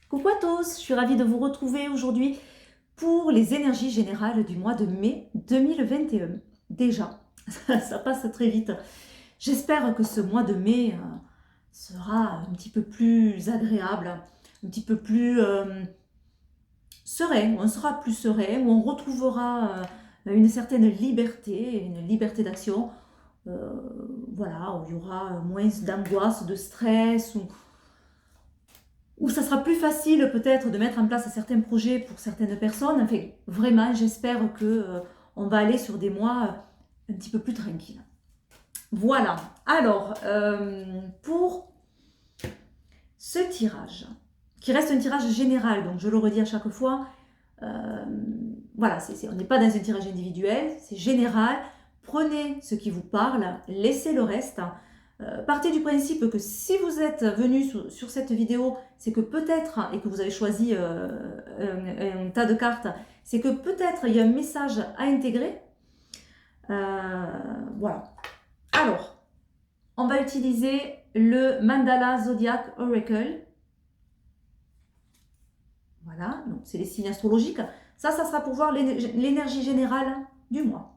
Coucou à tous, je suis ravie de vous retrouver aujourd'hui pour les énergies générales du mois de mai 2021. Déjà, ça passe très vite. J'espère que ce mois de mai sera un petit peu plus agréable, un petit peu plus serein, on sera plus serein, où on retrouvera une certaine liberté, une liberté d'action, euh, voilà, où il y aura moins d'angoisse, de stress, où ça sera plus facile peut-être de mettre en place certains projets pour certaines personnes. Enfin, vraiment, j'espère que on va aller sur des mois un petit peu plus tranquilles. Voilà. Alors, pour ce tirage, qui reste un tirage général, donc je le redis à chaque fois, euh, voilà, on n'est pas dans un tirage individuel, c'est général. Prenez ce qui vous parle, laissez le reste. Partez du principe que si vous êtes venu sur cette vidéo, c'est que peut-être, et que vous avez choisi un tas de cartes, c'est que peut-être il y a un message à intégrer. Voilà. Alors, on va utiliser le Mandala Zodiac Oracle. Voilà, donc c'est les signes astrologiques. Ça sera pour voir l'énergie générale du mois.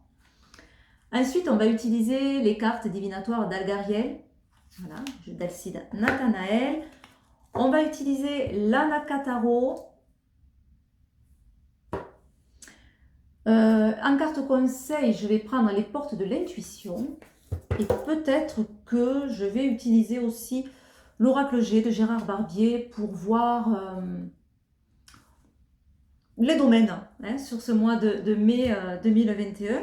Ensuite, on va utiliser les cartes divinatoires d'Algariel. Voilà, d'Alcide Nathanaël. On va utiliser l'Anakataro. En carte conseil, je vais prendre les portes de l'intuition. Et peut-être que je vais utiliser aussi l'oracle G de Gérard Barbier pour voir les domaines sur ce mois de mai 2021.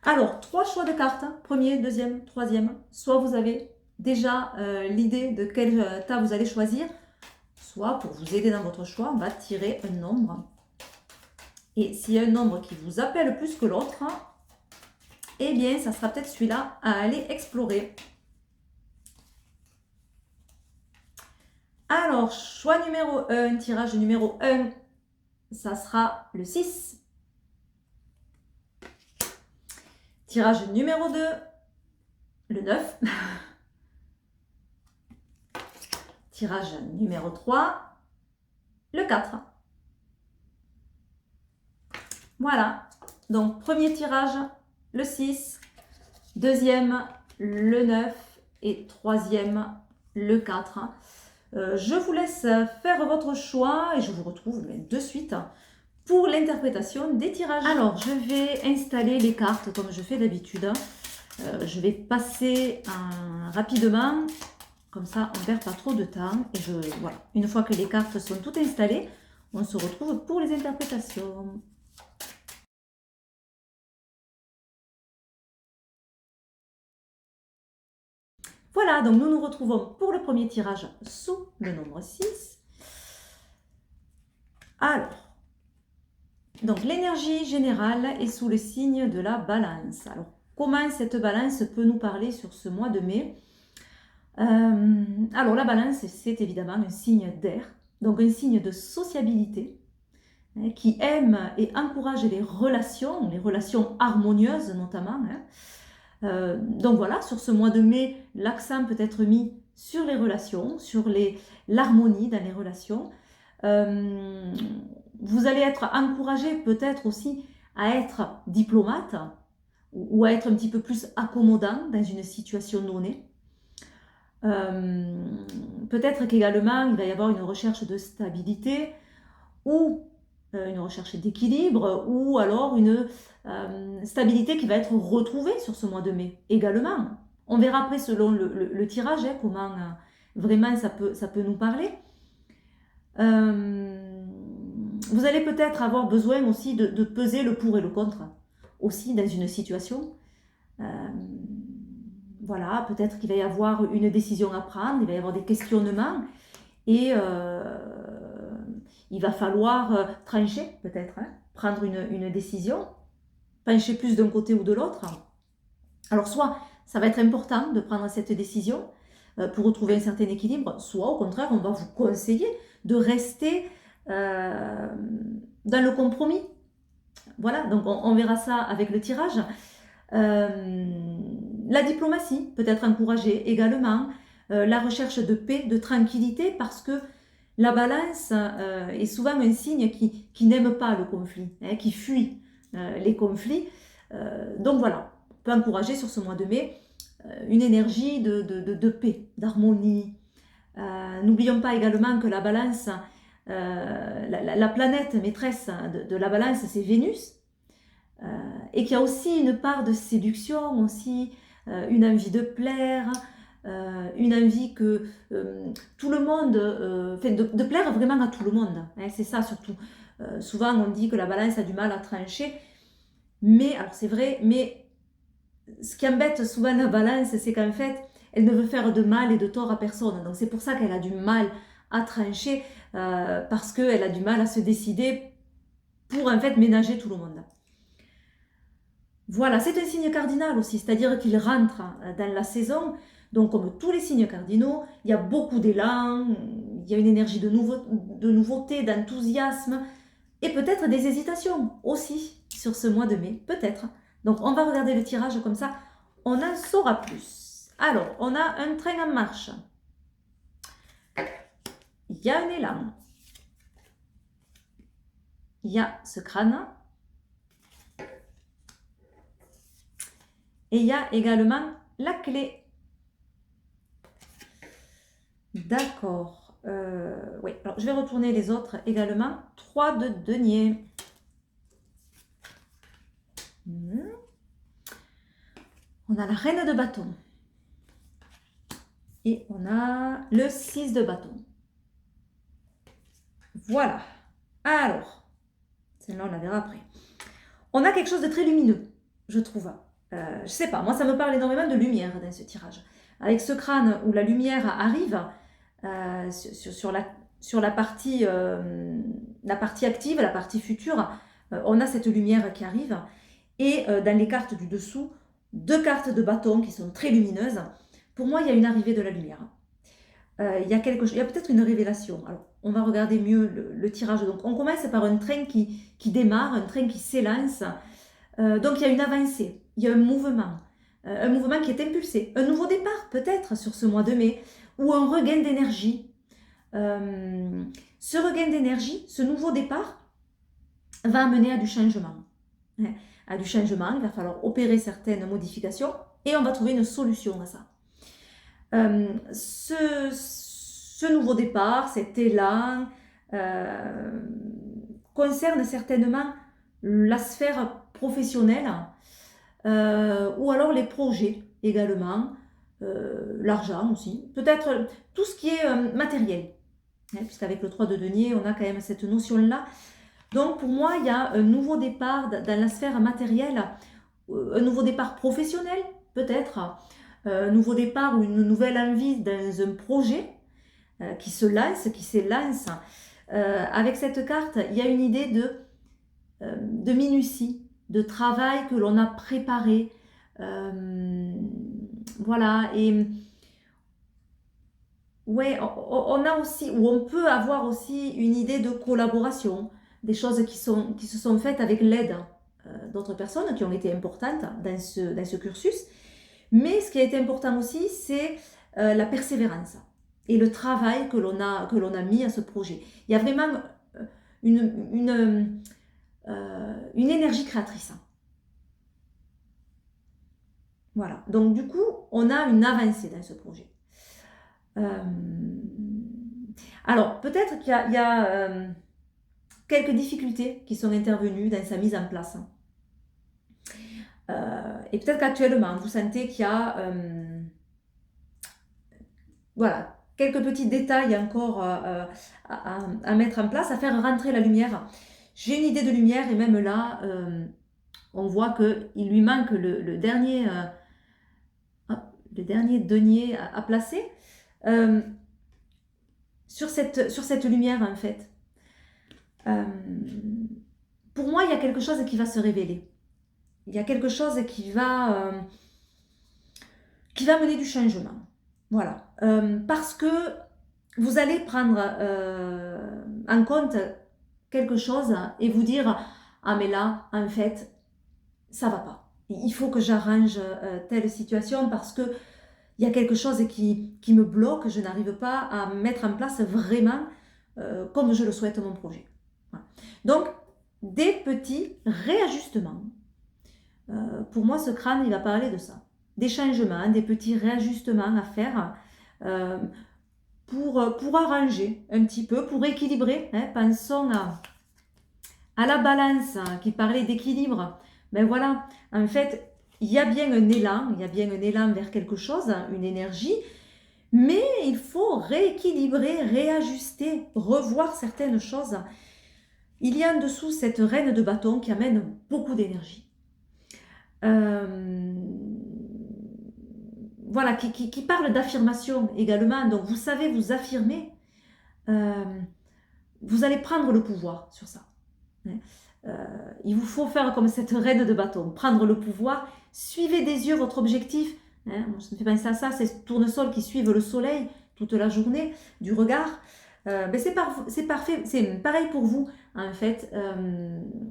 Alors, 3 choix de cartes, premier, deuxième, troisième. Soit vous avez déjà l'idée de quel tas vous allez choisir, soit pour vous aider dans votre choix, on va tirer un nombre. Et s'il y a un nombre qui vous appelle plus que l'autre, eh bien, ça sera peut-être celui-là à aller explorer. Alors, choix numéro 1, tirage numéro 1, ça sera le 6. Tirage numéro 2, le 9. Tirage numéro 3, le 4. Voilà. Donc, premier tirage, le 6. Deuxième, le 9. Et troisième, le 4. Je vous laisse faire votre choix et je vous retrouve de suite pour l'interprétation des tirages. Alors, je vais installer les cartes comme je fais d'habitude. Je vais passer rapidement, comme ça on ne perd pas trop de temps. Et voilà. Une fois que les cartes sont toutes installées, on se retrouve pour les interprétations. Voilà, donc nous nous retrouvons pour le premier tirage sous le nombre 6. Alors, donc l'énergie générale est sous le signe de la balance. Alors, comment cette balance peut nous parler sur ce mois de mai? Alors, la balance, c'est évidemment un signe d'air, donc un signe de sociabilité, qui aime et encourage les relations harmonieuses notamment. Donc voilà, sur ce mois de mai, l'accent peut être mis sur les relations, sur l'harmonie dans les relations. Vous allez être encouragé peut-être aussi à être diplomate ou à être un petit peu plus accommodant dans une situation donnée. Peut-être qu'également il va y avoir une recherche de stabilité ou une recherche d'équilibre ou alors une stabilité qui va être retrouvée sur ce mois de mai également. On verra après selon le tirage comment vraiment ça peut nous parler. Vous allez peut-être avoir besoin aussi de peser le pour et le contre aussi dans une situation. Voilà, peut-être qu'il va y avoir une décision à prendre, il va y avoir des questionnements et il va falloir trancher peut-être, prendre une décision, pencher plus d'un côté ou de l'autre. Alors soit ça va être important de prendre cette décision pour retrouver un certain équilibre, soit au contraire on va vous conseiller de rester dans le compromis. Voilà, donc on verra ça avec le tirage. La diplomatie peut être encouragée également, la recherche de paix, de tranquillité, parce que La balance est souvent un signe qui n'aime pas le conflit, hein, qui fuit les conflits. Donc voilà, on peut encourager sur ce mois de mai une énergie de paix, d'harmonie. N'oublions pas également que la balance, la planète maîtresse de la balance, c'est Vénus, et qu'il y a aussi une part de séduction, aussi une envie de plaire, une envie que tout le monde, de plaire vraiment à tout le monde, hein, c'est ça surtout. Souvent on dit que la balance a du mal à trancher, mais alors c'est vrai, mais ce qui embête souvent la balance, c'est qu'en fait, elle ne veut faire de mal et de tort à personne. Donc c'est pour ça qu'elle a du mal à trancher, parce qu'elle a du mal à se décider pour en fait ménager tout le monde. Voilà, c'est un signe cardinal aussi, c'est-à-dire qu'il rentre dans la saison. Donc comme tous les signes cardinaux, il y a beaucoup d'élan, il y a une énergie de nouveauté, d'enthousiasme, et peut-être des hésitations aussi sur ce mois de mai, peut-être. Donc on va regarder le tirage comme ça, on en saura plus. Alors, on a un train en marche. Il y a un élan. Il y a ce crâne. Et il y a également la clé. D'accord. Oui, alors je vais retourner les autres également. 3 de denier. On a la reine de bâton. Et on a le 6 de bâton. Voilà. Alors, celle-là, on la verra après. On a quelque chose de très lumineux, je trouve. Je sais pas, moi ça me parle énormément de lumière dans ce tirage. Avec ce crâne où la lumière arrive sur la partie active, la partie future, on a cette lumière qui arrive. Et dans les cartes du dessous, 2 cartes de bâton qui sont très lumineuses. Pour moi, il y a une arrivée de la lumière. Il y a peut-être une révélation. Alors, on va regarder mieux le tirage. Donc, on commence par un train qui démarre, un train qui s'élance. Donc, il y a une avancée, il y a un mouvement qui est impulsé. Un nouveau départ, peut-être, sur ce mois de mai, ou un regain d'énergie. Ce regain d'énergie, ce nouveau départ, va amener à du changement. À du changement, il va falloir opérer certaines modifications et on va trouver une solution à ça. Ce nouveau départ, cet élan, concerne certainement la sphère professionnelle ou alors les projets également, l'argent aussi, peut-être tout ce qui est matériel, puisqu'avec le 3 de denier, on a quand même cette notion-là. Donc pour moi, il y a un nouveau départ dans la sphère matérielle, un nouveau départ professionnel peut-être, un nouveau départ ou une nouvelle envie dans un projet qui se lance, qui s'élance. Avec cette carte, il y a une idée de minutie, de travail que l'on a préparé. Voilà, et ouais, on a aussi, ou on peut avoir aussi une idée de collaboration, des choses qui se sont faites avec l'aide d'autres personnes qui ont été importantes dans ce cursus. Mais ce qui a été important aussi, c'est la persévérance et le travail que l'on a mis à ce projet. Il y a vraiment une énergie créatrice. Voilà. Donc du coup, on a une avancée dans ce projet. Alors, peut-être qu'il y a quelques difficultés qui sont intervenues dans sa mise en place. Et peut-être qu'actuellement, vous sentez qu'il y a voilà, quelques petits détails encore à mettre en place, à faire rentrer la lumière. J'ai une idée de lumière et même là, on voit qu'il lui manque le dernier denier à placer sur cette lumière en fait. Pour moi, il y a quelque chose qui va se révéler. Il y a quelque chose qui va mener du changement. Voilà. Parce que vous allez prendre en compte quelque chose et vous dire « Ah mais là, en fait, ça va pas. Il faut que j'arrange telle situation parce que il y a quelque chose qui me bloque, je n'arrive pas à mettre en place vraiment comme je le souhaite mon projet. Voilà. Donc, des petits réajustements. Pour moi, ce crâne, il va parler de ça. Des changements, des petits réajustements à faire pour arranger un petit peu, pour équilibrer. Hein. Pensons à la balance qui parlait d'équilibre. Ben voilà, en fait, il y a bien un élan vers quelque chose, une énergie, mais il faut rééquilibrer, réajuster, revoir certaines choses. Il y a en dessous cette reine de bâton qui amène beaucoup d'énergie. Voilà, qui parle d'affirmation également. Donc vous savez vous affirmer, vous allez prendre le pouvoir sur ça. Il vous faut faire comme cette reine de bâton, prendre le pouvoir, suivez des yeux votre objectif. Moi, je me fais penser à ça, ces tournesols qui suivent le soleil toute la journée, du regard. C'est parfait, c'est pareil pour vous en fait.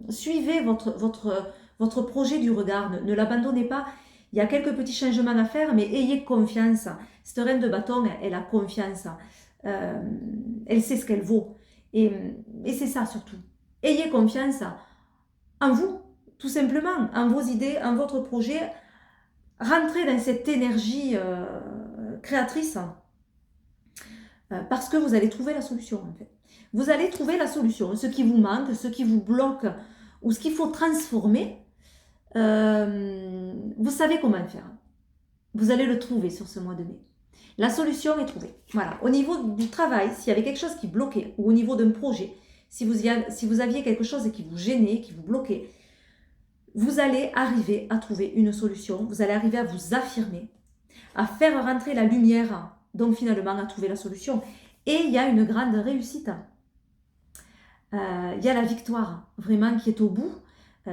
Suivez votre projet du regard, ne l'abandonnez pas. Il y a quelques petits changements à faire, mais ayez confiance. Cette reine de bâton, elle a confiance. Elle sait ce qu'elle vaut. Et c'est ça surtout. Ayez confiance en vous, tout simplement, en vos idées, en votre projet. Rentrez dans cette énergie créatrice parce que vous allez trouver la solution en fait. Vous allez trouver la solution, ce qui vous manque, ce qui vous bloque ou ce qu'il faut transformer. Vous savez comment faire. Vous allez le trouver sur ce mois de mai. La solution est trouvée. Voilà. Au niveau du travail, s'il y avait quelque chose qui bloquait, ou au niveau d'un projet, si vous aviez quelque chose qui vous gênait, qui vous bloquait, vous allez arriver à trouver une solution. Vous allez arriver à vous affirmer, à faire rentrer la lumière, donc finalement à trouver la solution. Et il y a une grande réussite. Il y a la victoire, vraiment, qui est au bout.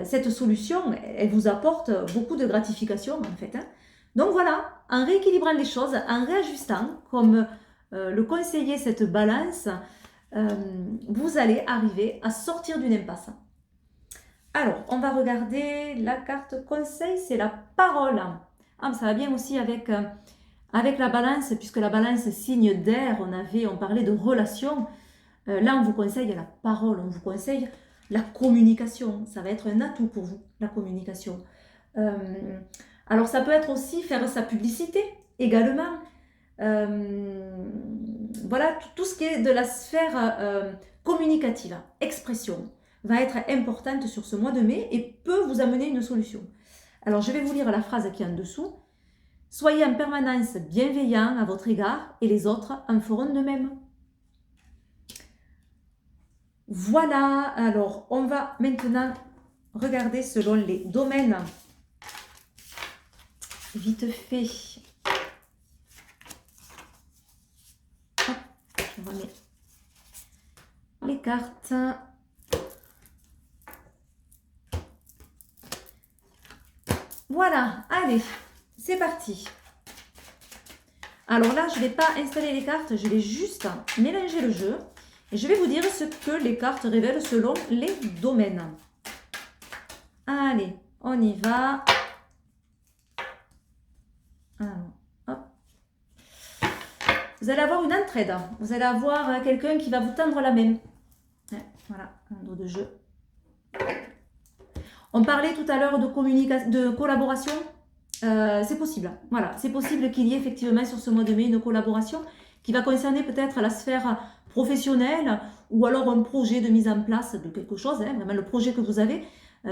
Cette solution, elle vous apporte beaucoup de gratification en fait. Donc voilà, en rééquilibrant les choses, en réajustant, comme le conseillait cette balance, vous allez arriver à sortir d'une impasse. Alors, on va regarder la carte conseil, c'est la parole. Ah, ça va bien aussi avec la balance, puisque la balance est signe d'air, on parlait de relation. Là, on vous conseille la parole, on vous conseille la communication. Ça va être un atout pour vous, la communication. Alors, ça peut être aussi faire sa publicité également. Voilà, tout ce qui est de la sphère communicative, expression, va être importante sur ce mois de mai et peut vous amener une solution. Alors, je vais vous lire la phrase qui est en dessous. Soyez en permanence bienveillant à votre égard et les autres en feront de même. Voilà, alors on va maintenant regarder selon les domaines. Vite fait. Hop, je remets les cartes. Voilà, allez, c'est parti. Alors là, je ne vais pas installer les cartes, je vais juste mélanger le jeu. Et je vais vous dire ce que les cartes révèlent selon les domaines. Allez, on y va. Alors, hop. Vous allez avoir une entraide. Vous allez avoir quelqu'un qui va vous tendre la main. Voilà, un dos de jeu. On parlait tout à l'heure de collaboration. C'est possible. Voilà, c'est possible qu'il y ait effectivement sur ce mois de mai une collaboration qui va concerner peut-être la sphère professionnelle ou alors un projet de mise en place de quelque chose, vraiment le projet que vous avez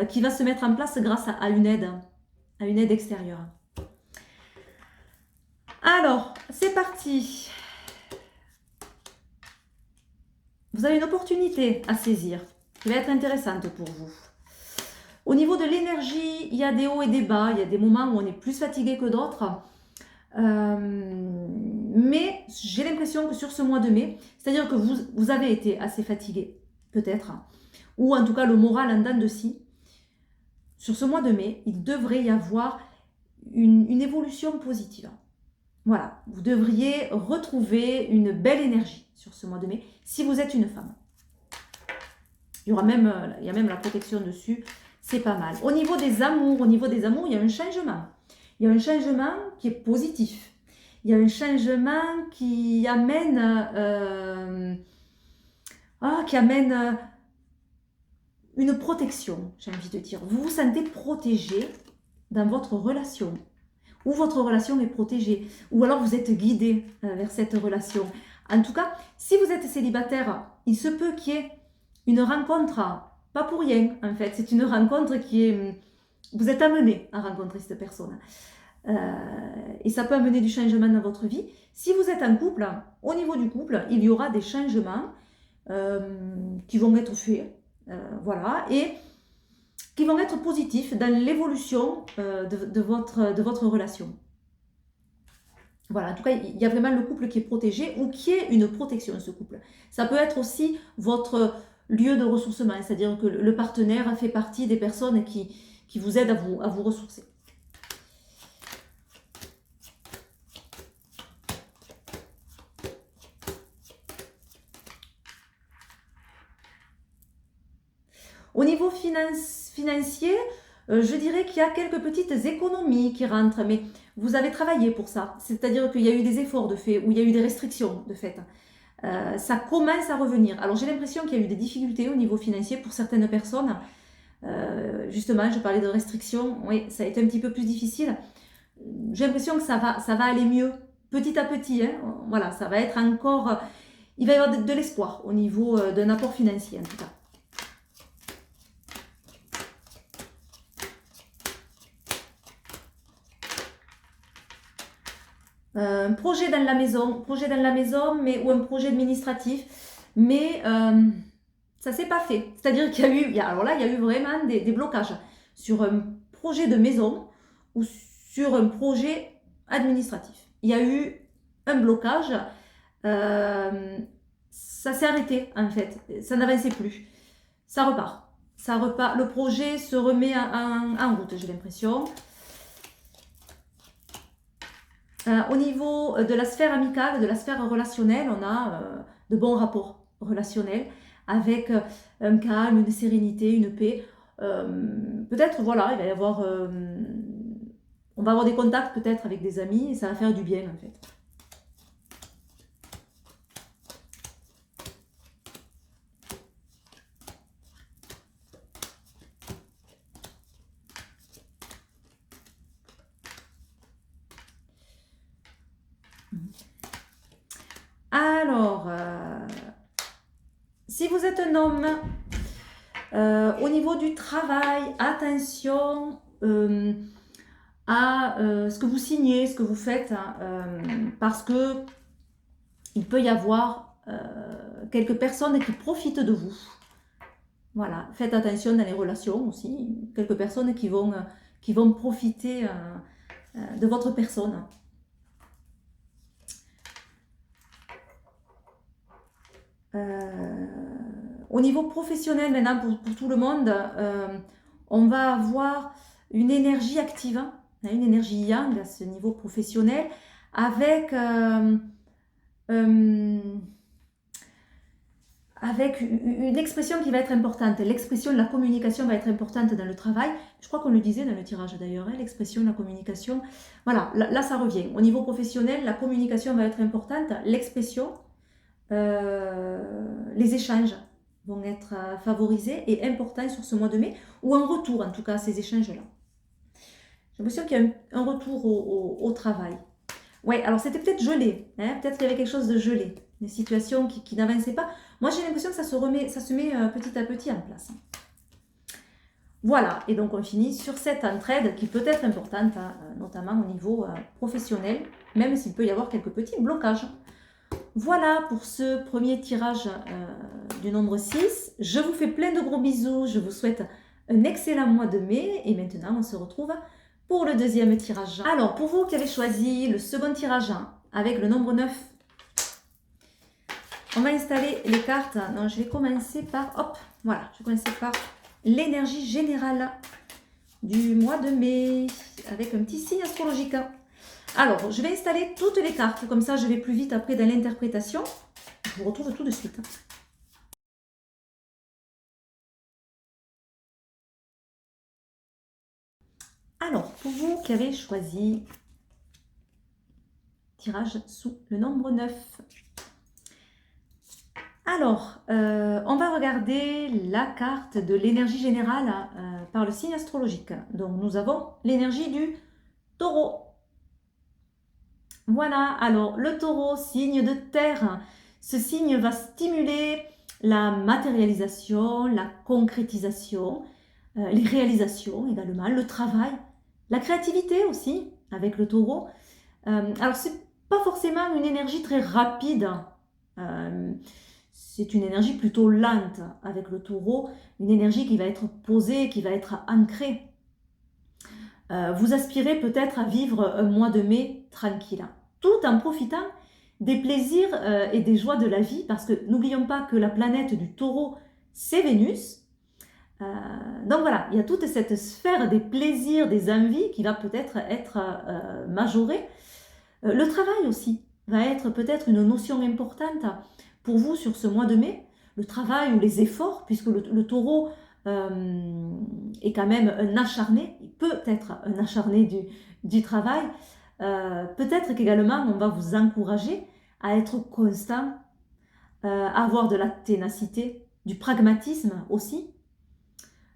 qui va se mettre en place grâce à une aide extérieure. Alors, c'est parti. Vous avez une opportunité à saisir qui va être intéressante pour vous. Au niveau de l'énergie, il y a des hauts et des bas, il y a des moments où on est plus fatigué que d'autres. Mais j'ai l'impression que sur ce mois de mai, c'est-à-dire que vous avez été assez fatigué, peut-être, ou en tout cas le moral en dents de scie. Sur ce mois de mai, il devrait y avoir une évolution positive. Voilà, vous devriez retrouver une belle énergie sur ce mois de mai, si vous êtes une femme. Il y a même la protection dessus, c'est pas mal. Au niveau des amours, il y a un changement. Il y a un changement qui est positif. Il y a un changement qui amène qui amène une protection, j'ai envie de dire. Vous vous sentez protégé dans votre relation, ou votre relation est protégée, ou alors vous êtes guidé vers cette relation. En tout cas, si vous êtes célibataire, il se peut qu'il y ait une rencontre, pas pour rien en fait, c'est une rencontre qui est... Vous êtes amené à rencontrer cette personne. Et ça peut amener du changement dans votre vie. Si vous êtes en couple, au niveau du couple, il y aura des changements qui vont être faits, voilà, et qui vont être positifs dans l'évolution de votre relation. Voilà, en tout cas, il y a vraiment le couple qui est protégé ou qui est une protection, ce couple. Ça peut être aussi votre lieu de ressourcement, c'est-à-dire que le partenaire fait partie des personnes qui vous aident à vous ressourcer. Au niveau financier, je dirais qu'il y a quelques petites économies qui rentrent, mais vous avez travaillé pour ça. C'est-à-dire qu'il y a eu des efforts de fait, ou il y a eu des restrictions de fait. Ça commence à revenir. Alors j'ai l'impression qu'il y a eu des difficultés au niveau financier pour certaines personnes. Justement, je parlais de restrictions. Oui, ça a été un petit peu plus difficile. J'ai l'impression que ça va aller mieux petit à petit. Hein. Voilà, ça va être encore... Il va y avoir de l'espoir au niveau d'un apport financier en tout cas. Un projet dans la maison, mais, ou un projet administratif, mais ça s'est pas fait. C'est-à-dire qu'il y a eu, alors là, il y a eu vraiment des blocages sur un projet de maison ou sur un projet administratif. Il y a eu un blocage, ça s'est arrêté en fait, ça n'avançait plus. Ça repart. Le projet se remet en route, j'ai l'impression. Au niveau de la sphère amicale, de la sphère relationnelle, on a de bons rapports relationnels avec un calme, une sérénité, une paix. Peut-être, voilà, il va y avoir, on va avoir des contacts peut-être avec des amis et ça va faire du bien en fait. Alors, si vous êtes un homme, au niveau du travail, attention à ce que vous signez, ce que vous faites, hein, parce que il peut y avoir quelques personnes qui profitent de vous. Voilà, faites attention dans les relations aussi, quelques personnes qui vont profiter de votre personne. Au niveau professionnel, maintenant, pour tout le monde, on va avoir une énergie active, hein, une énergie yang à ce niveau professionnel, avec une expression qui va être importante. L'expression de la communication va être importante dans le travail. Je crois qu'on le disait dans le tirage d'ailleurs, hein, l'expression de la communication. Voilà, là, ça revient. Au niveau professionnel, la communication va être importante. L'expression, les échanges vont être favorisés et importants sur ce mois de mai, ou un retour en tout cas à ces échanges-là. J'ai l'impression qu'il y a un retour au travail. Ouais, alors c'était peut-être gelé, hein, peut-être qu'il y avait quelque chose de gelé, des situations qui n'avançaient pas. Moi j'ai l'impression que ça se met petit à petit en place. Voilà, et donc on finit sur cette entraide qui peut être importante, hein, notamment au niveau professionnel, même s'il peut y avoir quelques petits blocages. Voilà pour ce premier tirage du nombre 6. Je vous fais plein de gros bisous, je vous souhaite un excellent mois de mai et maintenant on se retrouve pour le deuxième tirage. Alors pour vous qui avez choisi le second tirage avec le nombre 9, on va installer les cartes. Non, je vais commencer par, hop, voilà, je vais commencer par l'énergie générale du mois de mai avec un petit signe astrologique. Alors, je vais installer toutes les cartes, comme ça je vais plus vite après dans l'interprétation. Je vous retrouve tout de suite. Alors, pour vous qui avez choisi tirage sous le nombre 9. Alors, on va regarder la carte de l'énergie générale par le signe astrologique. Donc, nous avons l'énergie du taureau. Voilà, alors le taureau, signe de terre. Ce signe va stimuler la matérialisation, la concrétisation, les réalisations également, le travail, la créativité aussi avec le taureau. Alors, c'est pas forcément une énergie très rapide. Euh, c'est une énergie plutôt lente avec le taureau, une énergie qui va être posée, qui va être ancrée. Vous aspirez peut-être à vivre un mois de mai tranquille, tout en profitant des plaisirs et des joies de la vie, parce que n'oublions pas que la planète du taureau, c'est Vénus. Euh, donc voilà, il y a toute cette sphère des plaisirs, des envies qui va peut-être être majorée. Le travail aussi va être peut-être une notion importante pour vous sur ce mois de mai. Le travail ou les efforts, puisque le taureau est quand même un acharné, il peut être un acharné du travail. Peut-être qu'également on va vous encourager à être constant, à avoir de la ténacité, du pragmatisme aussi.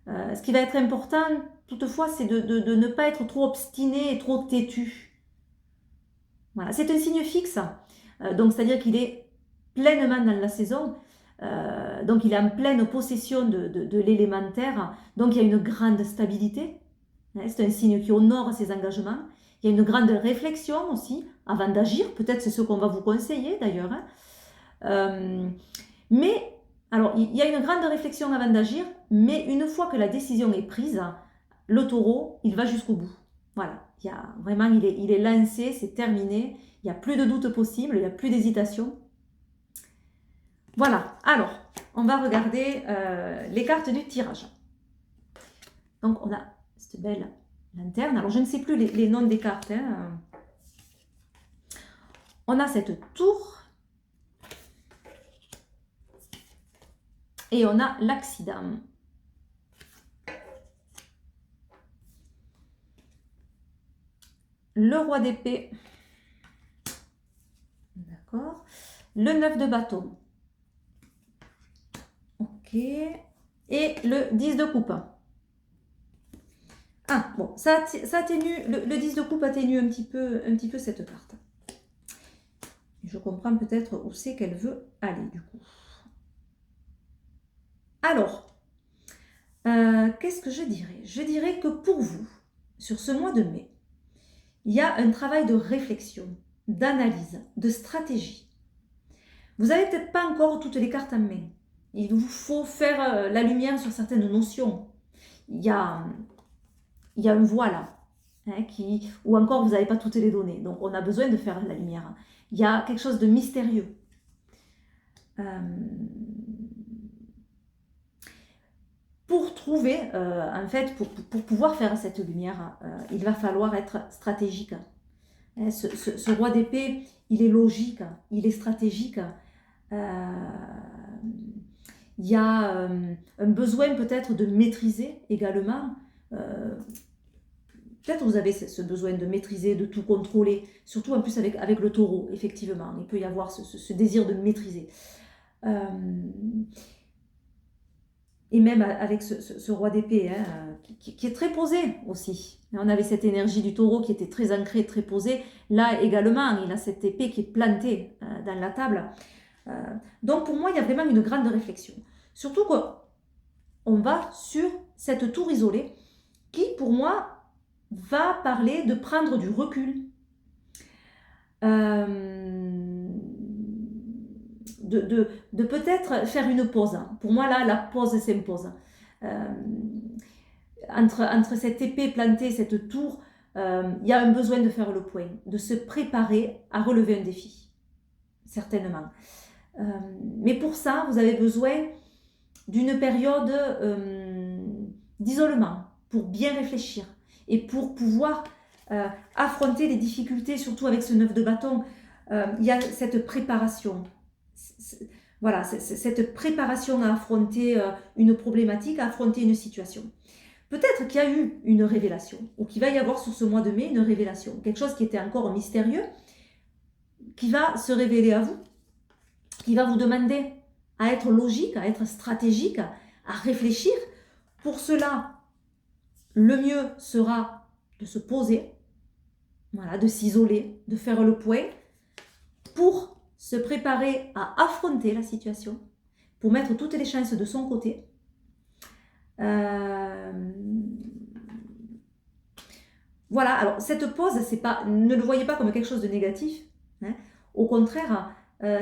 Ce qui va être important toutefois, c'est de ne pas être trop obstiné et trop têtu. Voilà, c'est un signe fixe, donc c'est-à-dire qu'il est pleinement dans la saison, donc il est en pleine possession de l'élémentaire, donc il y a une grande stabilité, hein, c'est un signe qui honore ses engagements, il y a une grande réflexion aussi avant d'agir, peut-être c'est ce qu'on va vous conseiller d'ailleurs, hein. Mais, alors il y a une grande réflexion avant d'agir, mais une fois que la décision est prise, le taureau, il va jusqu'au bout. Voilà, il y a, vraiment, il est lancé, c'est terminé, il n'y a plus de doute possible, il n'y a plus d'hésitation. Voilà, alors, on va regarder les cartes du tirage. Donc, on a cette belle lanterne. Alors, je ne sais plus les noms des cartes, hein. On a cette tour. Et on a l'accident. Le roi d'épée. D'accord. Le 9 de bâton. Ok. Et le 10 de coupe. Ah, bon, ça atténue, le 10 de coupe atténue un petit peu cette carte. Je comprends peut-être où c'est qu'elle veut aller, du coup. Alors, qu'est-ce que je dirais? Je dirais que pour vous, sur ce mois de mai, il y a un travail de réflexion, d'analyse, de stratégie. Vous n'avez peut-être pas encore toutes les cartes en main. Il vous faut faire la lumière sur certaines notions. Il y a un voile, hein, ou encore vous n'avez pas toutes les données. Donc on a besoin de faire la lumière. Il y a quelque chose de mystérieux. Pour trouver, en fait, pour pouvoir faire cette lumière, il va falloir être stratégique. Ce roi d'épée, il est logique, il est stratégique. Il y a un besoin peut-être de maîtriser également. Peut-être vous avez ce besoin de maîtriser, de tout contrôler, surtout en plus avec le taureau, effectivement. Il peut y avoir ce désir de maîtriser. Et même avec ce roi d'épée, hein, qui est très posé aussi. On avait cette énergie du taureau qui était très ancrée, très posée. Là également, il a cette épée qui est plantée dans la table. Donc pour moi, il y a vraiment une grande réflexion. Surtout qu'on va sur cette tour isolée qui, pour moi, va parler de prendre du recul. De peut-être faire une pause. Pour moi, là, la pause s'impose. Entre cette épée plantée, cette tour, il y a un besoin de faire le point, de se préparer à relever un défi, certainement. Mais pour ça, vous avez besoin d'une période d'isolement pour bien réfléchir et pour pouvoir affronter les difficultés, surtout avec ce 9 de bâton. Il y a cette préparation. Voilà, cette préparation à affronter une problématique, à affronter une situation. Peut-être qu'il y a eu une révélation, ou qu'il va y avoir sur ce mois de mai une révélation, quelque chose qui était encore mystérieux, qui va se révéler à vous, qui va vous demander à être logique, à être stratégique, à réfléchir. Pour cela, le mieux sera de se poser, voilà, de s'isoler, de faire le point pour se préparer à affronter la situation, pour mettre toutes les chances de son côté. Voilà, alors cette pause, ne le voyez pas comme quelque chose de négatif. Hein. Au contraire,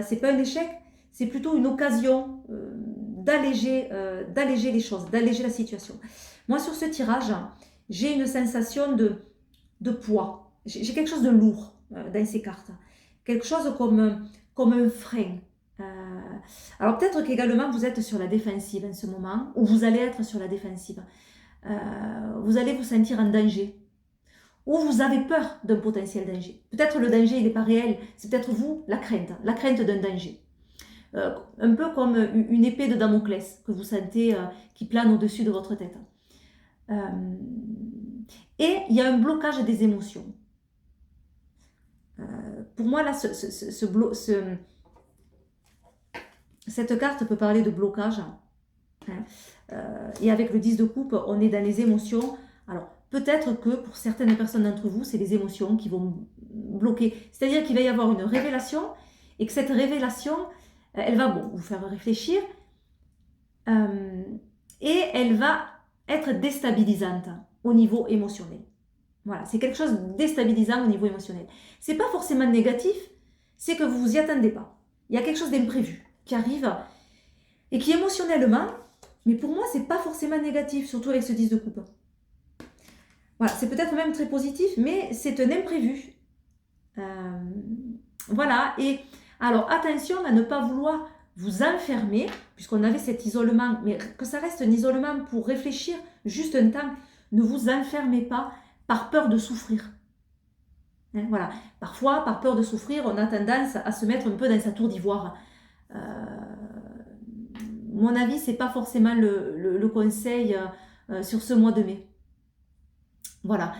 c'est pas un échec, c'est plutôt une occasion d'alléger les choses, d'alléger la situation. Moi, sur ce tirage, j'ai une sensation de poids. J'ai quelque chose de lourd dans ces cartes. Quelque chose comme un frein. Alors peut-être qu'également vous êtes sur la défensive en ce moment, ou vous allez être sur la défensive. Vous allez vous sentir en danger. Ou vous avez peur d'un potentiel danger. Peut-être le danger, il n'est pas réel, c'est peut-être vous, la crainte d'un danger. Un peu comme une épée de Damoclès que vous sentez qui plane au-dessus de votre tête. Et il y a un blocage des émotions. Pour moi, là, cette carte peut parler de blocage. Hein. Et avec le 10 de coupe, on est dans les émotions. Alors, peut-être que pour certaines personnes d'entre vous, c'est les émotions qui vont bloquer. C'est-à-dire qu'il va y avoir une révélation et que cette révélation, elle va vous faire réfléchir et elle va être déstabilisante au niveau émotionnel. Voilà, c'est quelque chose de déstabilisant au niveau émotionnel. C'est pas forcément négatif, c'est que vous vous y attendez pas. Il y a quelque chose d'imprévu qui arrive et qui émotionnellement, mais pour moi, c'est pas forcément négatif, surtout avec ce 10 de coupe. Voilà, c'est peut-être même très positif, mais c'est un imprévu. Voilà, et alors attention à ne pas vouloir vous enfermer, puisqu'on avait cet isolement, mais que ça reste un isolement pour réfléchir juste un temps. Ne vous enfermez pas par peur de souffrir. Hein, voilà, parfois, par peur de souffrir, on a tendance à se mettre un peu dans sa tour d'ivoire. Mon avis, c'est pas forcément le conseil sur ce mois de mai. Voilà.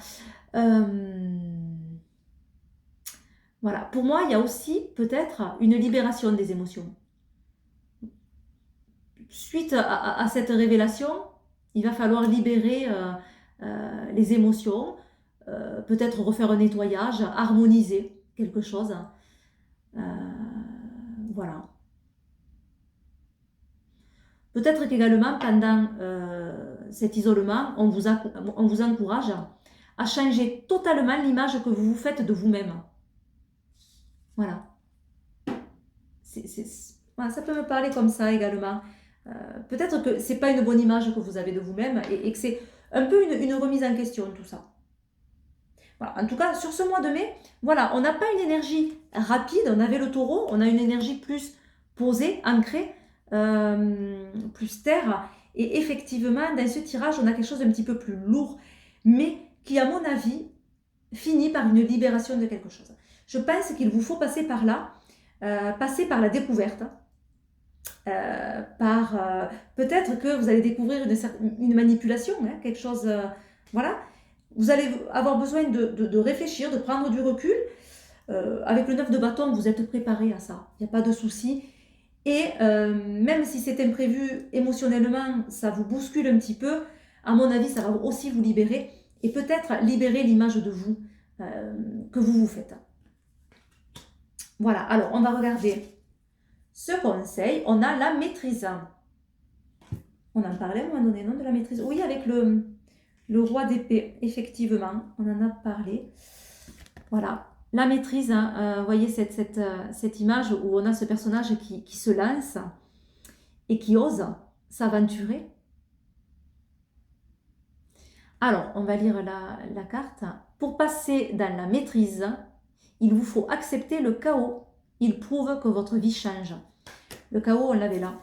Voilà. Pour moi, il y a aussi peut-être une libération des émotions. Suite à cette révélation, il va falloir libérer les émotions, peut-être refaire un nettoyage, harmoniser quelque chose. Voilà. Peut-être qu'également, pendant cet isolement, on vous encourage à changer totalement l'image que vous vous faites de vous-même. Voilà. Voilà, ça peut me parler comme ça également. Peut-être que c'est pas une bonne image que vous avez de vous-même et que c'est un peu une remise en question, tout ça. Voilà. En tout cas, sur ce mois de mai, voilà, on n'a pas une énergie rapide, on avait le taureau, on a une énergie plus posée, ancrée, plus terre. Et effectivement, dans ce tirage, on a quelque chose d'un petit peu plus lourd, mais qui, à mon avis, finit par une libération de quelque chose. Je pense qu'il vous faut passer par là, passer par la découverte, peut-être que vous allez découvrir une manipulation, hein, quelque chose, voilà. Vous allez avoir besoin de réfléchir, de prendre du recul. Avec le 9 de bâton, vous êtes préparé à ça, il n'y a pas de souci. Et même si c'est imprévu émotionnellement, ça vous bouscule un petit peu, à mon avis, ça va aussi vous libérer et peut-être libérer l'image de vous que vous vous faites. Voilà, alors on va regarder ce conseil. On a la maîtrise. On en parlait à un moment donné, non, de la maîtrise? Oui, avec le roi d'épée, effectivement, on en a parlé. Voilà, la maîtrise, hein, vous voyez cette image où on a ce personnage qui se lance et qui ose s'aventurer. Alors, on va lire la carte. Pour passer dans la maîtrise, il vous faut accepter le chaos. Il prouve que votre vie change. Le chaos, on l'avait là.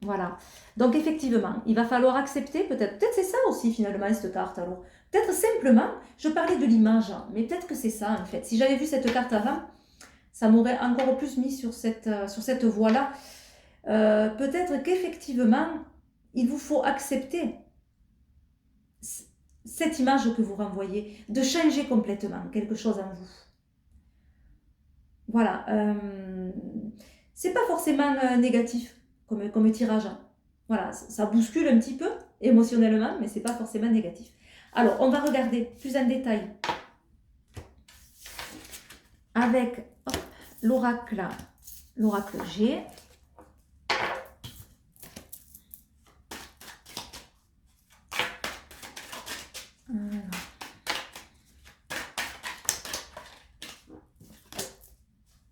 Voilà. Donc, effectivement, il va falloir accepter, peut-être c'est ça aussi, finalement, cette carte. Alors, peut-être simplement, je parlais de l'image, mais peut-être que c'est ça, en fait. Si j'avais vu cette carte avant, ça m'aurait encore plus mis sur cette voie-là. Peut-être qu'effectivement, il vous faut accepter cette image que vous renvoyez, de changer complètement quelque chose en vous. Voilà. C'est pas forcément négatif. comme tirage. Voilà, ça bouscule un petit peu émotionnellement, mais c'est pas forcément négatif. Alors, on va regarder plus en détail avec l'oracle G.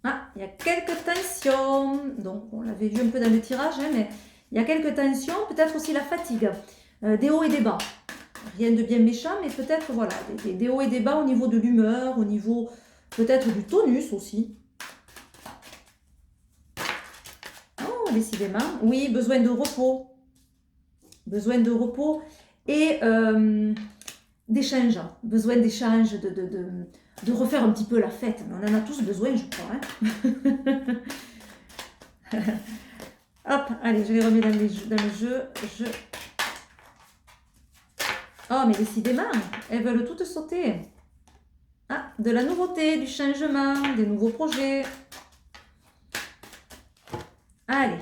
Ah, il y a quelques tensions. Donc, on l'avait vu un peu dans le tirage, hein, mais il y a quelques tensions. Peut-être aussi la fatigue. Des hauts et des bas. Rien de bien méchant, mais peut-être voilà, des hauts et des bas au niveau de l'humeur, au niveau peut-être du tonus aussi. Oh, décidément. Oui, besoin de repos. Besoin de repos et d'échange. Besoin d'échange, de refaire un petit peu la fête. Mais on en a tous besoin, je crois. Hein. Hop, allez, je les remets dans le jeu. Oh, mais décidément, elles veulent toutes sauter. Ah, de la nouveauté, du changement, des nouveaux projets. Allez.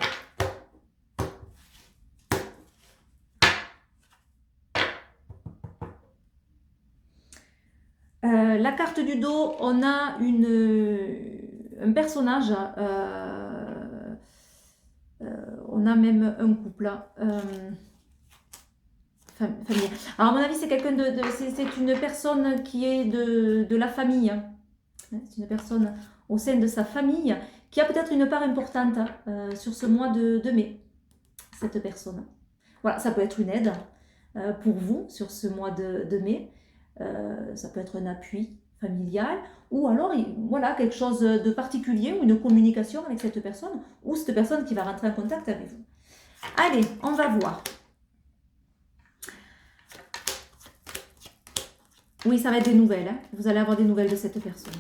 La carte du dos, on a un personnage. On a même un couple. Familier. Alors, à mon avis, c'est quelqu'un c'est une personne qui est de la famille. C'est une personne au sein de sa famille qui a peut-être une part importante sur ce mois de mai. Cette personne. Voilà, ça peut être une aide pour vous sur ce mois de mai. Ça peut être un appui familial ou alors voilà, quelque chose de particulier ou une communication avec cette personne ou cette personne qui va rentrer en contact avec vous. Allez, on va voir. Oui, ça va être des nouvelles. Hein. Vous allez avoir des nouvelles de cette personne.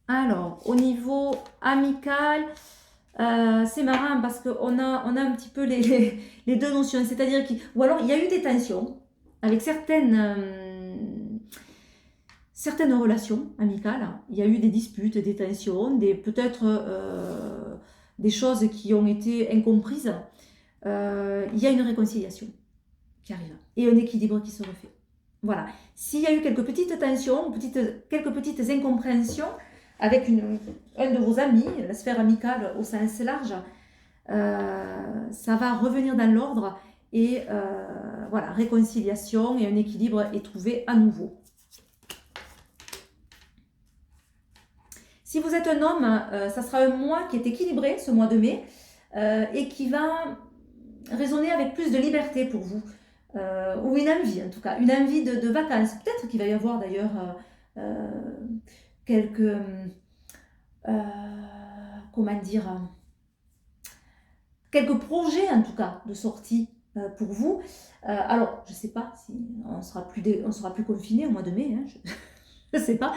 Alors, au niveau amical, c'est marrant parce qu'on a un petit peu les deux notions. C'est-à-dire ou alors il y a eu des tensions avec certaines relations amicales. Il y a eu des disputes, des tensions, peut-être des choses qui ont été incomprises. Il y a une réconciliation qui arrive et un équilibre qui se refait. Voilà. S'il y a eu quelques petites tensions, quelques petites incompréhensions avec un de vos amis, la sphère amicale au sens large, ça va revenir dans l'ordre et voilà, réconciliation et un équilibre est trouvé à nouveau. Si vous êtes un homme, ça sera un mois qui est équilibré, ce mois de mai, et qui va résonner avec plus de liberté pour vous. Ou une envie en tout cas, une envie de vacances. Peut-être qu'il va y avoir d'ailleurs quelques, comment dire, quelques projets en tout cas de sortie pour vous. Alors, je ne sais pas si on sera plus confiné au mois de mai, hein, je ne sais pas.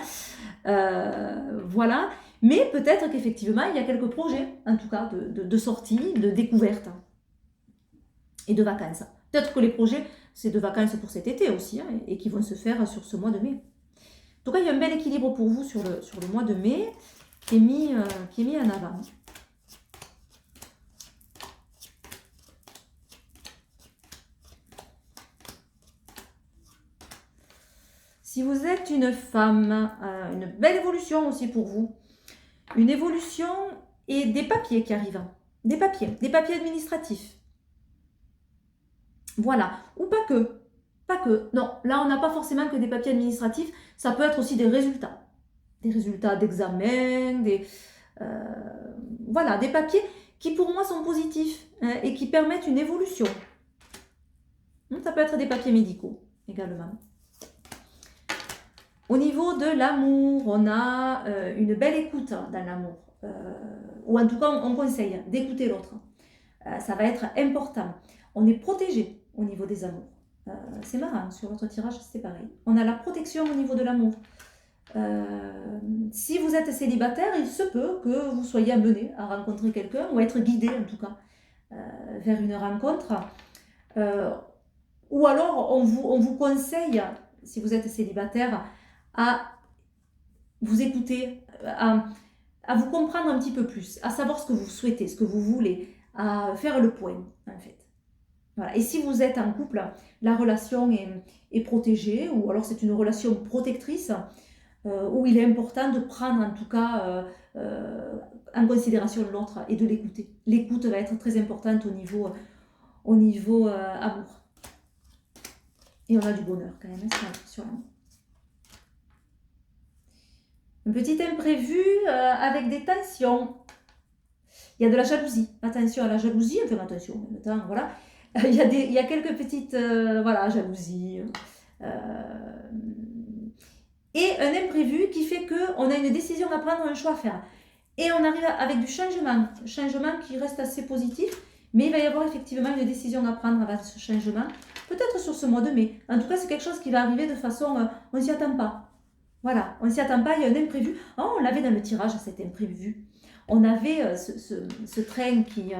Voilà, mais peut-être qu'effectivement il y a quelques projets en tout cas de sortie, de découverte et de vacances. Peut-être que les projets, c'est de vacances pour cet été aussi, hein, et qui vont se faire sur ce mois de mai. En tout cas, il y a un bel équilibre pour vous sur le mois de mai qui est mis en avant. Si vous êtes une femme, une belle évolution aussi pour vous. Une évolution et des papiers qui arrivent. Des papiers administratifs. Voilà, ou pas que. Pas que. Non, là, on n'a pas forcément que des papiers administratifs. Ça peut être aussi des résultats. Des résultats d'examen, voilà, des papiers qui pour moi sont positifs hein, et qui permettent une évolution. Ça peut être des papiers médicaux également. Au niveau de l'amour, on a une belle écoute dans l'amour. Ou en tout cas, on conseille d'écouter l'autre. Ça va être important. On est protégé au niveau des amours. C'est marrant, sur votre tirage, c'est pareil. On a la protection au niveau de l'amour. Si vous êtes célibataire, il se peut que vous soyez amené à rencontrer quelqu'un ou à être guidé en tout cas vers une rencontre. Ou alors on vous conseille, si vous êtes célibataire, à vous écouter, à vous comprendre un petit peu plus, à savoir ce que vous souhaitez, ce que vous voulez, à faire le point, en fait. Voilà. Et si vous êtes en couple, la relation est protégée, ou alors c'est une relation protectrice, où il est important de prendre en tout cas en considération l'autre et de l'écouter. L'écoute va être très importante au niveau amour. Et on a du bonheur quand même sur l'amour. Un petit imprévu avec des tensions. Il y a de la jalousie. Attention à la jalousie, enfin attention en même temps, voilà. Il y a quelques petites voilà, jalousies. Et un imprévu qui fait qu'on a une décision à prendre, un choix à faire. Et on arrive avec du changement qui reste assez positif, mais il va y avoir effectivement une décision à prendre avec ce changement, peut-être sur ce mois de mai. En tout cas, c'est quelque chose qui va arriver de façon, on ne s'y attend pas. Voilà, on ne s'y attend pas, il y a un imprévu. Oh, on l'avait dans le tirage, cet imprévu. On avait ce train qui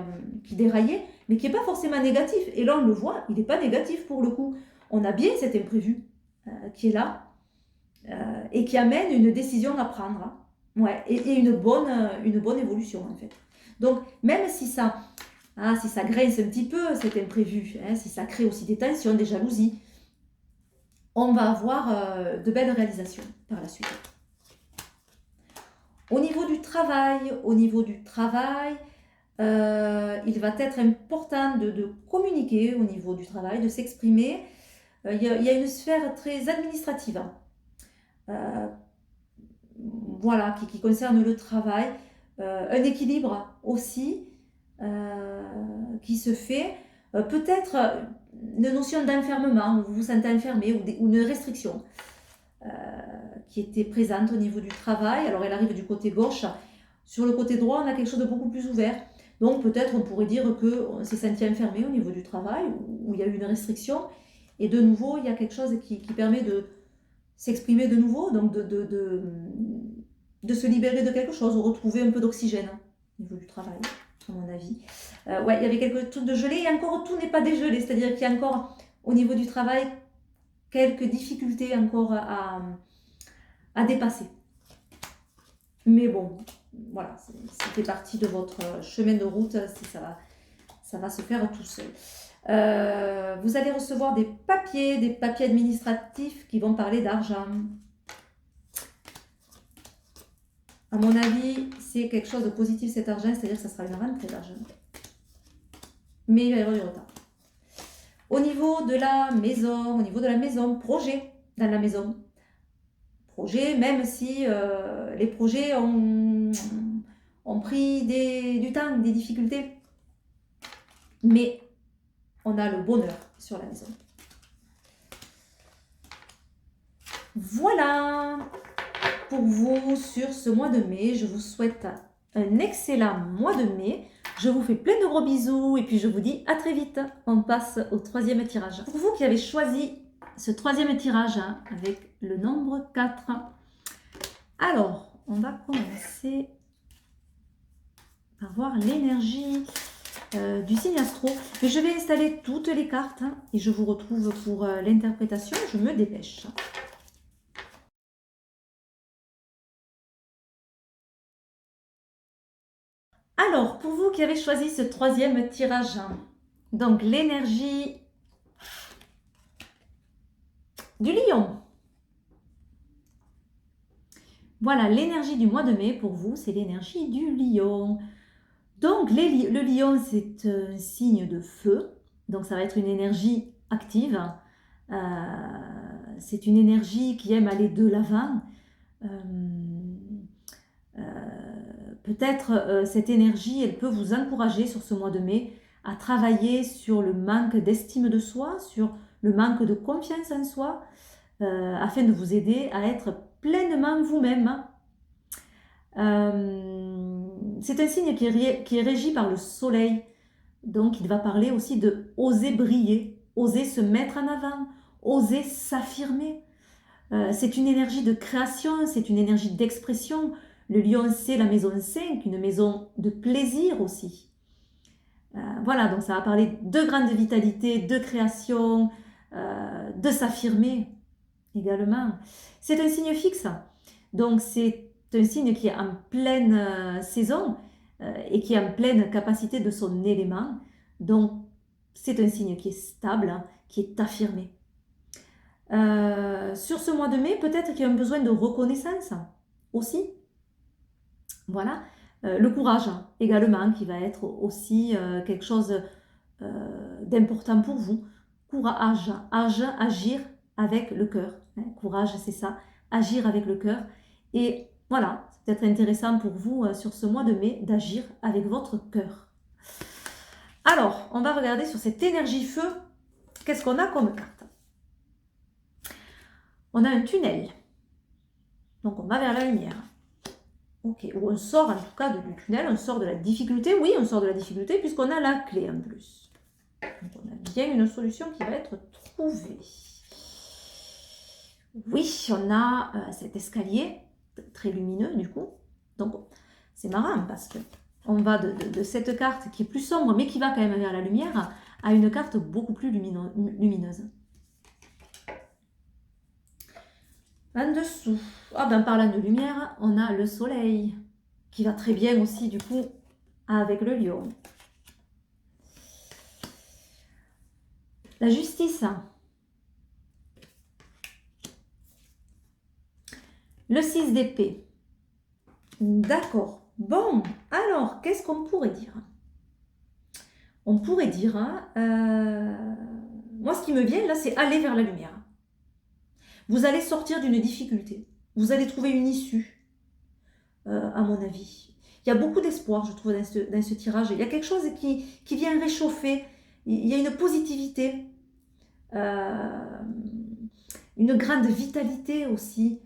déraillait, mais qui n'est pas forcément négatif. Et là, on le voit, il n'est pas négatif pour le coup. On a bien cet imprévu qui est là et qui amène une décision à prendre. Hein. Ouais, et une bonne évolution en fait. Donc, même si ça grince un petit peu, cet imprévu, hein, si ça crée aussi des tensions, des jalousies, on va avoir de belles réalisations par la suite. Au niveau du travail, il va être important de communiquer au niveau du travail, de s'exprimer. Il y a une sphère très administrative. Voilà, qui concerne le travail. Un équilibre aussi qui se fait. Peut-être une notion d'enfermement, où vous vous sentez enfermé, ou une restriction qui était présente au niveau du travail. Alors elle arrive du côté gauche. Sur le côté droit, on a quelque chose de beaucoup plus ouvert. Donc peut-être on pourrait dire qu'on s'est senti enfermé au niveau du travail, où il y a eu une restriction. Et de nouveau, il y a quelque chose qui permet de s'exprimer de nouveau, donc de se libérer de quelque chose, ou retrouver un peu d'oxygène au niveau du travail, à mon avis. Ouais, il y avait quelque chose de gelé, et encore tout n'est pas dégelé, c'est-à-dire qu'il y a encore au niveau du travail quelques difficultés encore à dépasser. Mais bon, voilà, ça fait partie de votre chemin de route, ça va se faire tout seul. Vous allez recevoir des papiers administratifs qui vont parler d'argent. À mon avis, c'est quelque chose de positif cet argent, c'est-à-dire que ça sera une rentrée d'argent. Mais il va y avoir du retard. Au niveau de la maison, projet dans la maison. Projet, même si les projets ont pris du temps, des difficultés. Mais on a le bonheur sur la maison. Voilà pour vous sur ce mois de mai. Je vous souhaite un excellent mois de mai. Je vous fais plein de gros bisous et puis je vous dis à très vite. On passe au troisième tirage. Pour vous qui avez choisi ce troisième tirage avec le nombre 4, alors on va commencer par voir l'énergie du signe astro. Mais je vais installer toutes les cartes et je vous retrouve pour l'interprétation. Je me dépêche. Alors, pour vous qui avez choisi ce troisième tirage, donc l'énergie du lion. Voilà, l'énergie du mois de mai pour vous, c'est l'énergie du lion. Donc, le lion, c'est un signe de feu. Donc, ça va être une énergie active. C'est une énergie qui aime aller de l'avant. Peut-être cette énergie, elle peut vous encourager sur ce mois de mai à travailler sur le manque d'estime de soi, sur le manque de confiance en soi, afin de vous aider à être pleinement vous-même. C'est un signe qui est régi par le soleil, donc il va parler aussi de oser briller, oser se mettre en avant, oser s'affirmer. C'est une énergie de création, c'est une énergie d'expression. Le lion, c'est la maison 5, une maison de plaisir aussi. Voilà, donc ça va parler de grande vitalité, de création, de s'affirmer également. C'est un signe fixe. Donc c'est un signe qui est en pleine saison et qui est en pleine capacité de son élément. Donc c'est un signe qui est stable, hein, qui est affirmé. Sur ce mois de mai, peut-être qu'il y a un besoin de reconnaissance aussi. Voilà. Le courage également, qui va être aussi quelque chose d'important pour vous. Courage, agir avec le cœur. Hein. Courage, c'est ça, agir avec le cœur. Et voilà, c'est peut-être intéressant pour vous sur ce mois de mai d'agir avec votre cœur. Alors, on va regarder sur cette énergie feu, qu'est-ce qu'on a comme carte? On a un tunnel. Donc, on va vers la lumière. Ok, ou on sort en tout cas du tunnel, on sort de la difficulté. Oui, on sort de la difficulté puisqu'on a la clé en plus. Donc, on a bien une solution qui va être trouvée. Oui, on a cet escalier très lumineux du coup. Donc, c'est marrant parce que on va de cette carte qui est plus sombre mais qui va quand même vers la lumière à une carte beaucoup plus lumineuse. En dessous, en parlant de lumière, on a le soleil qui va très bien aussi du coup avec le lion. La justice. Le 6 d'épée. D'accord. Bon, alors, qu'est-ce qu'on pourrait dire? On pourrait dire, moi ce qui me vient là, c'est aller vers la lumière. Vous allez sortir d'une difficulté. Vous allez trouver une issue, à mon avis. Il y a beaucoup d'espoir, je trouve, dans ce tirage. Il y a quelque chose qui vient réchauffer. Il y a une positivité, une grande vitalité aussi.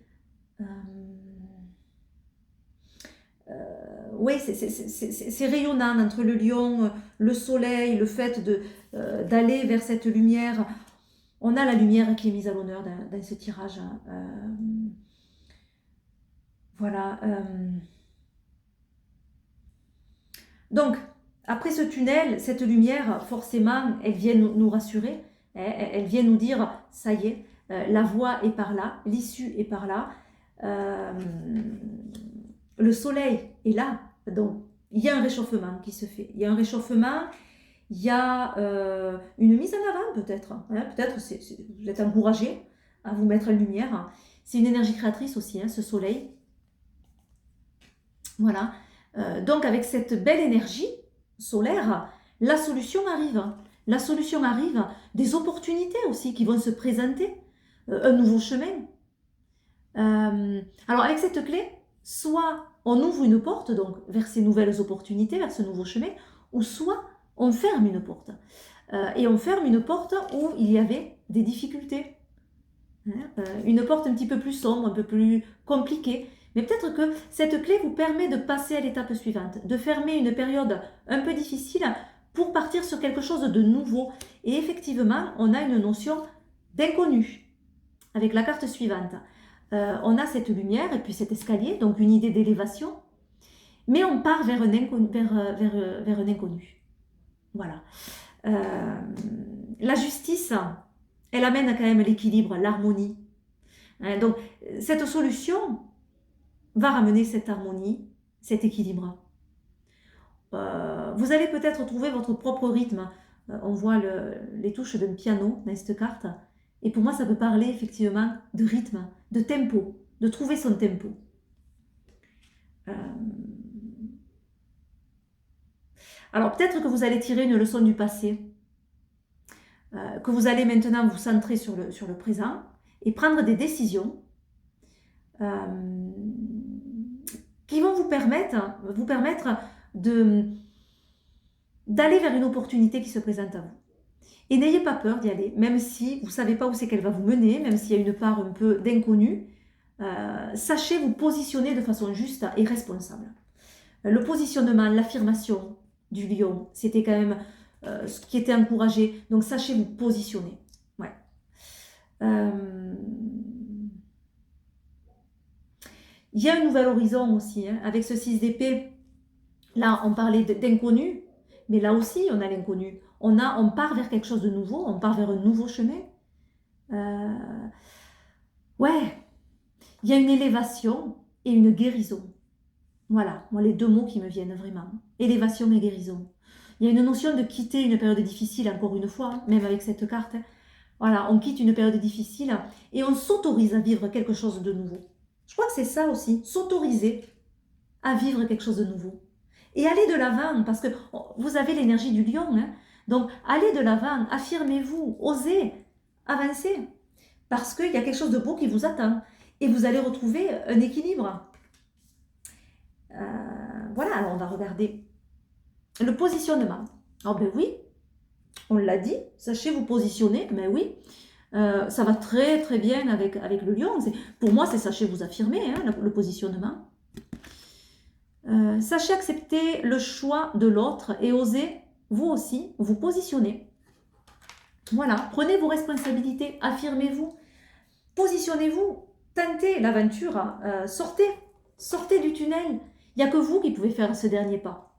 Oui, c'est rayonnant entre le lion, le soleil, le fait d'aller vers cette lumière. On a la lumière qui est mise à l'honneur dans ce tirage. Voilà. Donc, après ce tunnel, cette lumière, forcément, elle vient nous rassurer. Elle vient nous dire, ça y est, la voie est par là, l'issue est par là. Le soleil est là. Donc, il y a un réchauffement qui se fait. Il y a un réchauffement, il y a une mise en avant peut-être. Hein. Peut-être vous êtes encouragé à vous mettre en lumière. C'est une énergie créatrice aussi, hein, ce soleil. Voilà. Donc, avec cette belle énergie solaire, la solution arrive. La solution arrive, des opportunités aussi qui vont se présenter, un nouveau chemin. Alors, avec cette clé, soit on ouvre une porte donc vers ces nouvelles opportunités, vers ce nouveau chemin, ou soit on ferme une porte. Et on ferme une porte où il y avait des difficultés. Une porte un petit peu plus sombre, un peu plus compliquée. Mais peut-être que cette clé vous permet de passer à l'étape suivante, de fermer une période un peu difficile pour partir sur quelque chose de nouveau. Et effectivement, on a une notion d'inconnu avec la carte suivante. On a cette lumière et puis cet escalier, donc une idée d'élévation, mais on part vers un inconnu. Vers un inconnu. Voilà. La justice, elle amène quand même l'équilibre, l'harmonie. Donc, cette solution va ramener cette harmonie, cet équilibre. Vous allez peut-être trouver votre propre rythme. On voit les touches d'un piano dans cette carte. Et pour moi, ça peut parler effectivement de rythme, de tempo, de trouver son tempo. Alors peut-être que vous allez tirer une leçon du passé, que vous allez maintenant vous centrer sur le présent et prendre des décisions qui vont vous permettre d'aller vers une opportunité qui se présente à vous. Et n'ayez pas peur d'y aller, même si vous ne savez pas où c'est qu'elle va vous mener, même s'il y a une part un peu d'inconnu. Sachez vous positionner de façon juste et responsable. Le positionnement, l'affirmation du lion, c'était quand même ce qui était encouragé. Donc sachez vous positionner. Ouais. Il y a un nouvel horizon aussi, hein, avec ce 6 d'épée. Là, on parlait d'inconnu, mais là aussi, on a l'inconnu. On part vers quelque chose de nouveau, on part vers un nouveau chemin. Ouais, Il y a une élévation et une guérison. Voilà, moi les deux mots qui me viennent vraiment. Élévation et guérison. Il y a une notion de quitter une période difficile, encore une fois, hein, même avec cette carte. Hein. Voilà, on quitte une période difficile et on s'autorise à vivre quelque chose de nouveau. Je crois que c'est ça aussi, s'autoriser à vivre quelque chose de nouveau. Et aller de l'avant, parce que vous avez l'énergie du lion. Hein. Donc, allez de l'avant, affirmez-vous, osez, avancez. Parce qu'il y a quelque chose de beau qui vous attend. Et vous allez retrouver un équilibre. Voilà, alors on va regarder le positionnement. Ah ben oui, on l'a dit, sachez vous positionner, mais oui. Ça va très très bien avec le lion. Pour moi, c'est sachez vous affirmer, hein, le positionnement. Sachez accepter le choix de l'autre et osez, vous aussi, vous positionner. Voilà, prenez vos responsabilités, affirmez-vous, positionnez-vous, tentez l'aventure, sortez du tunnel. Il n'y a que vous qui pouvez faire ce dernier pas.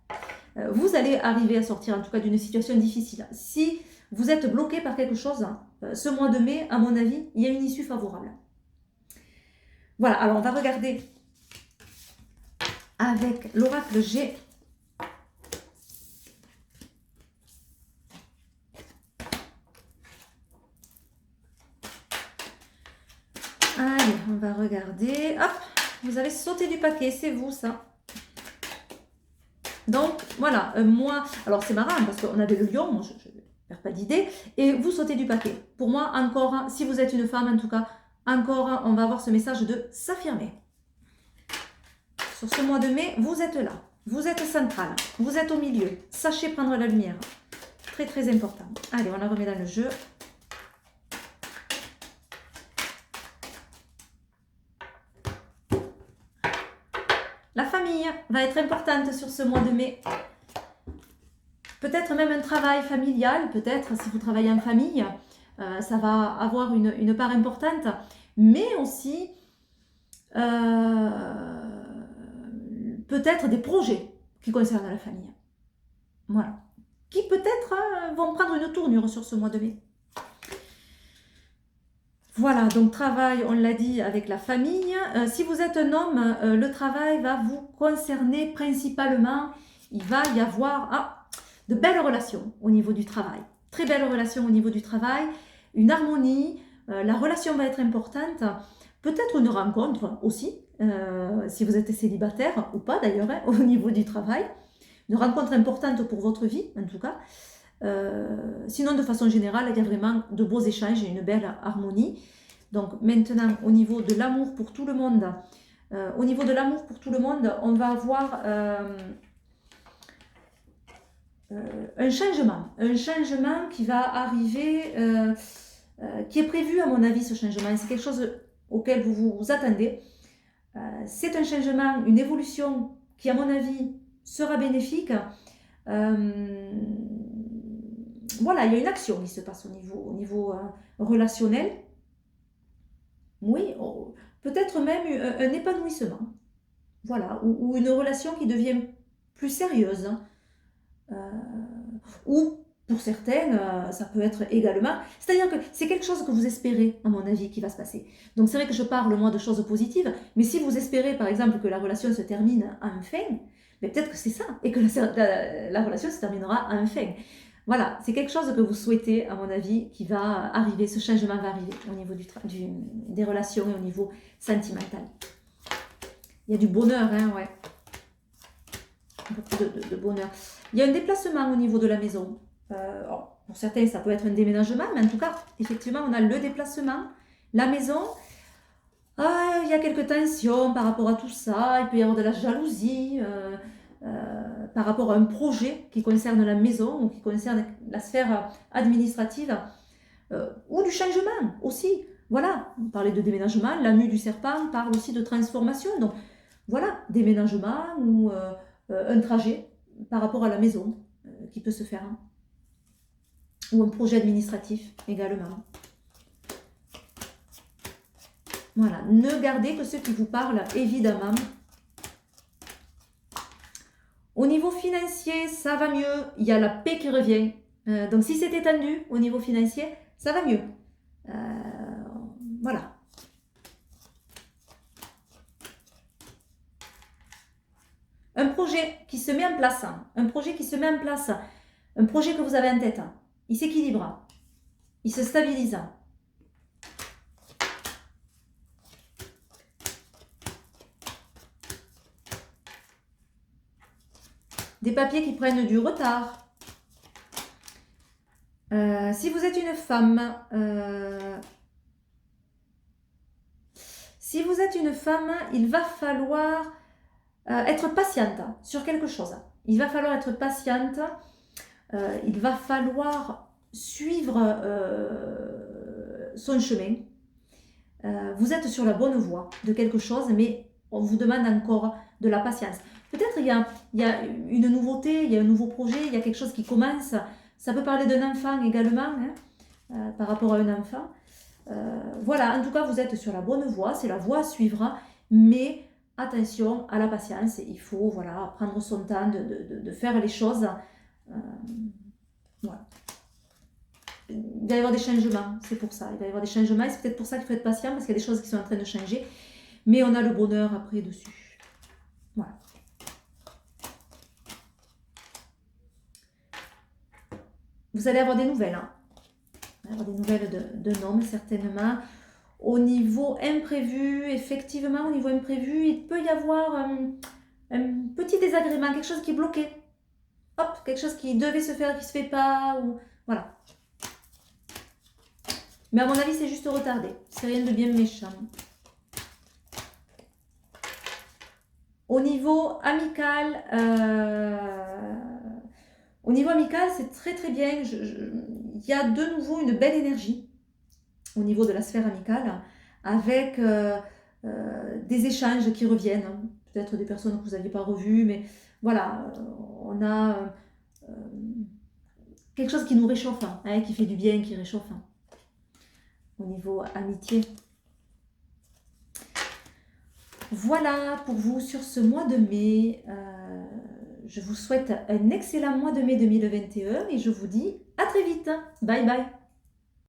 Vous allez arriver à sortir en tout cas d'une situation difficile. Si vous êtes bloqué par quelque chose, ce mois de mai, à mon avis, il y a une issue favorable. Voilà, alors on va regarder avec l'oracle G. Allez, on va regarder. Hop, vous avez sauté du paquet, c'est vous ça. Donc, voilà, moi, alors c'est marrant parce qu'on avait le lion, moi je ne perds pas d'idée, et vous sautez du paquet. Pour moi, encore, si vous êtes une femme en tout cas, encore, on va avoir ce message de s'affirmer. Sur ce mois de mai, vous êtes là, vous êtes central, vous êtes au milieu, sachez prendre la lumière. Très très important. Allez, on la remet dans le jeu. La famille va être importante sur ce mois de mai. Peut-être même un travail familial, peut-être si vous travaillez en famille, ça va avoir une part importante, mais aussi peut-être des projets qui concernent la famille. Voilà. Qui peut-être vont prendre une tournure sur ce mois de mai. Voilà, donc travail, on l'a dit, avec la famille. Si vous êtes un homme, le travail va vous concerner principalement. Il va y avoir de belles relations au niveau du travail. Très belles relations au niveau du travail. Une harmonie. La relation va être importante. Peut-être une rencontre aussi, si vous êtes célibataire ou pas d'ailleurs, hein, au niveau du travail. Une rencontre importante pour votre vie, en tout cas. Sinon, de façon générale, il y a vraiment de beaux échanges et une belle harmonie. Donc maintenant, au niveau de l'amour pour tout le monde, on va avoir un changement qui va arriver, qui est prévu à mon avis, ce changement. C'est quelque chose auquel vous vous attendez. C'est un changement, une évolution qui, à mon avis, sera bénéfique. Voilà, il y a une action qui se passe au niveau relationnel. Oui, peut-être même un épanouissement. Voilà, ou une relation qui devient plus sérieuse. Ou pour certaines, ça peut être également... C'est-à-dire que c'est quelque chose que vous espérez, à mon avis, qui va se passer. Donc c'est vrai que je parle, moi, de choses positives, mais si vous espérez, par exemple, que la relation se termine enfin, mais peut-être que c'est ça, et que la relation se terminera enfin. Voilà, c'est quelque chose que vous souhaitez, à mon avis, qui va arriver, ce changement va arriver au niveau des relations et au niveau sentimental. Il y a du bonheur, hein, ouais. Beaucoup de bonheur. Il y a un déplacement au niveau de la maison. Pour certains, ça peut être un déménagement, mais en tout cas, effectivement, on a le déplacement, la maison. Il y a quelques tensions par rapport à tout ça. Il peut y avoir de la jalousie par rapport à un projet qui concerne la maison ou qui concerne la sphère administrative ou du changement aussi. Voilà, on parlait de déménagement, la mue du serpent parle aussi de transformation. Donc voilà, déménagement ou un trajet par rapport à la maison qui peut se faire. Hein. Ou un projet administratif également. Voilà, ne gardez que ceux qui vous parlent, évidemment. Au niveau financier, ça va mieux. Il y a la paix qui revient. Donc, si c'est étendu au niveau financier, ça va mieux. Voilà. un projet qui se met en place, un projet qui se met en place, un projet que vous avez en tête, il s'équilibre, il se stabilise. Des papiers qui prennent du retard. Si vous êtes une femme, il va falloir être patiente sur quelque chose. Il va falloir être patiente. Il va falloir suivre son chemin. Vous êtes sur la bonne voie de quelque chose, mais on vous demande encore de la patience. Peut-être il y a une nouveauté, il y a un nouveau projet, il y a quelque chose qui commence. Ça peut parler d'un enfant également, par rapport à un enfant. Voilà, en tout cas, vous êtes sur la bonne voie, c'est la voie à suivre, mais attention à la patience. Il faut voilà, prendre son temps de faire les choses. Voilà. Il va y avoir des changements, c'est pour ça. Il va y avoir des changements et c'est peut-être pour ça qu'il faut être patient parce qu'il y a des choses qui sont en train de changer. Mais on a le bonheur après dessus. Voilà. Vous allez avoir des nouvelles. Vous allez avoir des nouvelles d'un homme, certainement. Au niveau imprévu, effectivement, au niveau imprévu, il peut y avoir un petit désagrément, quelque chose qui est bloqué. Hop, quelque chose qui devait se faire, qui ne se fait pas. Ou... Voilà. Mais à mon avis, c'est juste retardé. C'est rien de bien méchant. Au niveau amical, c'est très très bien. Il y a de nouveau une belle énergie au niveau de la sphère amicale avec des échanges qui reviennent. Peut-être des personnes que vous n'aviez pas revues, mais voilà, on a quelque chose qui nous réchauffe, qui fait du bien, qui réchauffe. Au niveau amitié. Voilà pour vous sur ce mois de mai. Je vous souhaite un excellent mois de mai 2021 et je vous dis à très vite. Bye bye.